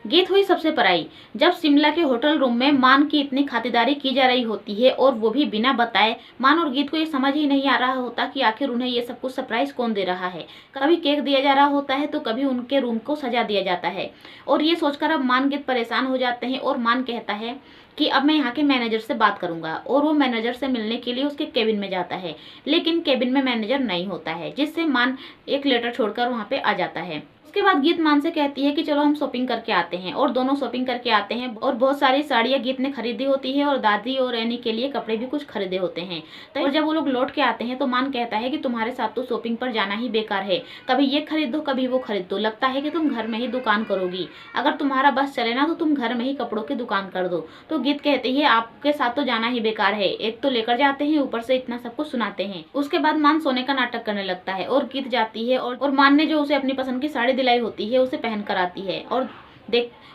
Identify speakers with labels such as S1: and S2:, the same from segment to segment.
S1: गीत हुई सबसे पराई। जब शिमला के होटल रूम में मान की इतनी खातिरदारी की जा रही होती है और वो भी बिना बताए, मान और गीत को ये समझ ही नहीं आ रहा होता कि आखिर उन्हें ये सब कुछ सरप्राइज कौन दे रहा है। कभी केक दिया जा रहा होता है तो कभी उनके रूम को सजा दिया जाता है। और ये सोचकर अब मान गीत परेशान हो जाते हैं और मान कहता है कि अब मैं यहाँ के मैनेजर से बात करूंगा, और वो मैनेजर से मिलने के लिए उसके केबिन में जाता है। लेकिन केबिन में मैनेजर नहीं होता है, जिससे मान एक लेटर छोड़कर वहाँ पे आ जाता है। उसके बाद गीत मान से कहती है कि चलो हम शॉपिंग करके आते हैं, और दोनों शॉपिंग करके आते हैं। और बहुत सारी साड़ियाँ गीत ने खरीदी होती है और दादी और एनी के लिए कपड़े भी कुछ खरीदे होते हैं। तो जब वो लोग लौट के आते हैं तो मान कहता है कि तुम्हारे साथ तो शॉपिंग पर जाना ही बेकार है, कभी ये खरीद दो कभी वो खरीद दो, लगता है कि तुम घर में ही दुकान करोगी, अगर तुम्हारा बस चले ना तो तुम घर में ही कपड़ों की दुकान कर दो। तो गीत कहती है आपके साथ तो जाना ही बेकार है, एक तो लेकर जाते हैं ऊपर से इतना सब कुछ सुनाते हैं। उसके बाद मान सोने का नाटक करने लगता है और गीत जाती है और मान ने जो उसे अपनी पसंद की साड़ी दिलाई होती है उसे पहन कर आती है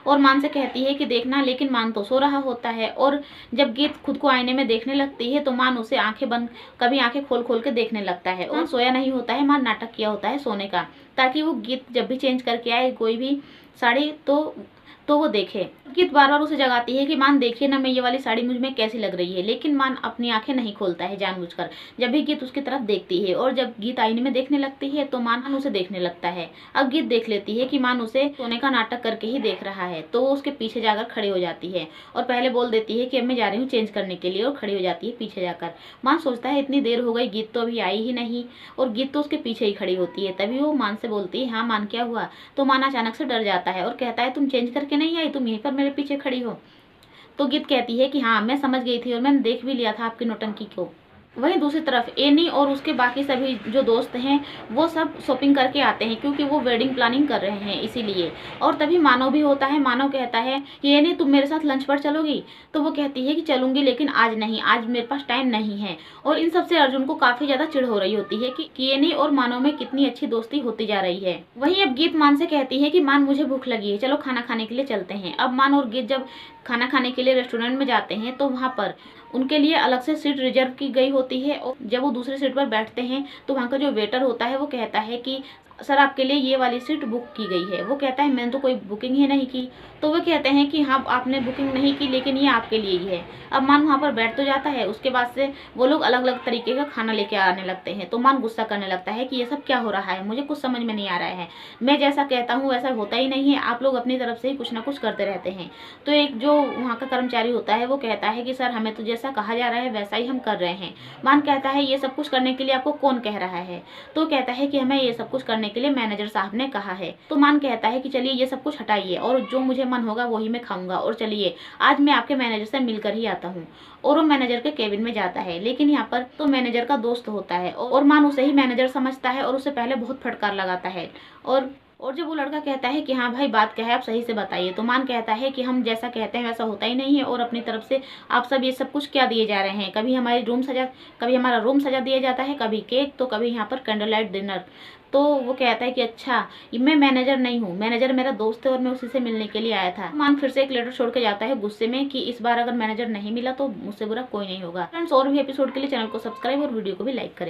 S1: और मान से कहती है कि देखना, लेकिन मान तो सो रहा होता है। और जब गीत खुद को आईने में देखने लगती है तो मान उसे आंखें बंद कभी आंखें खोल खोल के देखने लगता है। और सोया नहीं होता है, मान नाटक किया होता है सोने का, ताकि वो गीत जब भी चेंज करके आए कोई भी साड़ी तो वो देखे। गीत बार बार उसे जगाती है कि मान देखिए ना, मैं ये वाली साड़ी मुझ में कैसी लग रही है, लेकिन मान अपनी आंखें नहीं खोलता है जानबूझकर। जब भी गीत उसकी तरफ देखती है और जब गीत आईने में देखने लगती है तो मान उसे देखने लगता है। अब गीत देख लेती है कि मान उसे सोने का नाटक करके ही देख रहा है, तो वो उसके पीछे जाकर खड़ी हो जाती है और पहले बोल देती है कि अब मैं जा रही हूँ चेंज करने के लिए, और खड़ी हो जाती है पीछे जाकर। मान सोचता है इतनी देर हो गई, गीत तो अभी आई ही नहीं, और गीत तो उसके पीछे ही खड़ी होती है। तभी वो मान से बोलती है हाँ मान क्या हुआ। तो मान अचानक से डर जाता है और कहता है तुम चेंज करके नहीं आई, तुम यहीं पर मेरे पीछे खड़ी हो। तो गीत कहती है कि हाँ मैं समझ गई थी और मैंने देख भी लिया था आपकी नौटंकी को। वहीं दूसरी तरफ एनी और उसके बाकी सभी जो दोस्त हैं वो सब शॉपिंग करके आते हैं, क्योंकि वो वेडिंग प्लानिंग कर रहे हैं इसीलिए। और तभी मानव भी होता है। मानव कहता है कि एनी तुम मेरे साथ लंच पर चलोगी। तो वो कहती है कि चलूंगी, लेकिन आज नहीं, आज मेरे पास टाइम नहीं है। और इन सबसे अर्जुन को काफी ज्यादा चिढ़ हो रही होती है कि एनी और मानव में कितनी अच्छी दोस्ती होती जा रही है। वहीं अब गीत मान से कहती है कि मान मुझे भूख लगी है, चलो खाना खाने के लिए चलते हैं। अब मान और गीत जब खाना खाने के लिए रेस्टोरेंट में जाते हैं तो वहाँ पर उनके लिए अलग से सीट रिजर्व की गई होती है। और जब वो दूसरी सीट पर बैठते हैं तो वहाँ का जो वेटर होता है वो कहता है कि सर आपके लिए ये वाली सीट बुक की गई है। वो कहता है मैंने तो कोई बुकिंग ही नहीं की। तो वो कहते हैं कि हाँ आपने बुकिंग नहीं की, लेकिन ये आपके लिए ही है। अब मान वहाँ पर बैठ तो जाता है। उसके बाद से वो लोग अलग अलग तरीके का खाना लेके आने लगते हैं। तो मान गुस्सा करने लगता है कि ये सब क्या हो रहा है, मुझे कुछ समझ में नहीं आ रहा है, मैं जैसा कहता हूँ वैसा होता ही नहीं है, आप लोग अपनी तरफ से ही कुछ ना कुछ करते रहते हैं। तो एक जो वहाँ का कर्मचारी होता है वो कहता है कि सर हमें तो जैसा कहा जा रहा है वैसा ही हम कर रहे हैं। मान कहता है ये सब कुछ करने के लिए आपको कौन कह रहा है। तो कहता है कि हमें ये सब कुछ करने के लिए मैनेजर साहब ने कहा है। तो मान कहता है कि चलिए ये सब कुछ हटाइए और जो मुझे मन होगा वही मैं खाऊंगा, और चलिए आज मैं आपके मैनेजर से मिलकर ही आता हूँ। और वो मैनेजर के केबिन में जाता है, लेकिन यहाँ पर तो मैनेजर का दोस्त होता है और मान उसे ही मैनेजर समझता है और उसे पहले बहुत फटकार लगाता है। और जब वो लड़का कहता है कि हाँ भाई बात क्या है आप सही से बताइए, तो मान कहता है कि हम जैसा कहते हैं वैसा होता ही नहीं है, और अपनी तरफ से आप सब ये सब कुछ क्या दिए जा रहे हैं। कभी हमारा रूम सजा दिया जाता है, कभी केक, तो कभी यहाँ पर कैंडल लाइट डिनर। तो वो कहता है कि अच्छा मैं मैनेजर नहीं हूँ, मैनेजर मेरा दोस्त है और मैं उसी से मिलने के लिए आया था। मान फिर से एक लेटर छोड़ के जाता है गुस्से में कि इस बार अगर मैनेजर नहीं मिला तो मुझसे बुरा कोई नहीं होगा। फ्रेंड्स और भी एपिसोड के लिए चैनल को सब्सक्राइब और वीडियो को भी लाइक करें।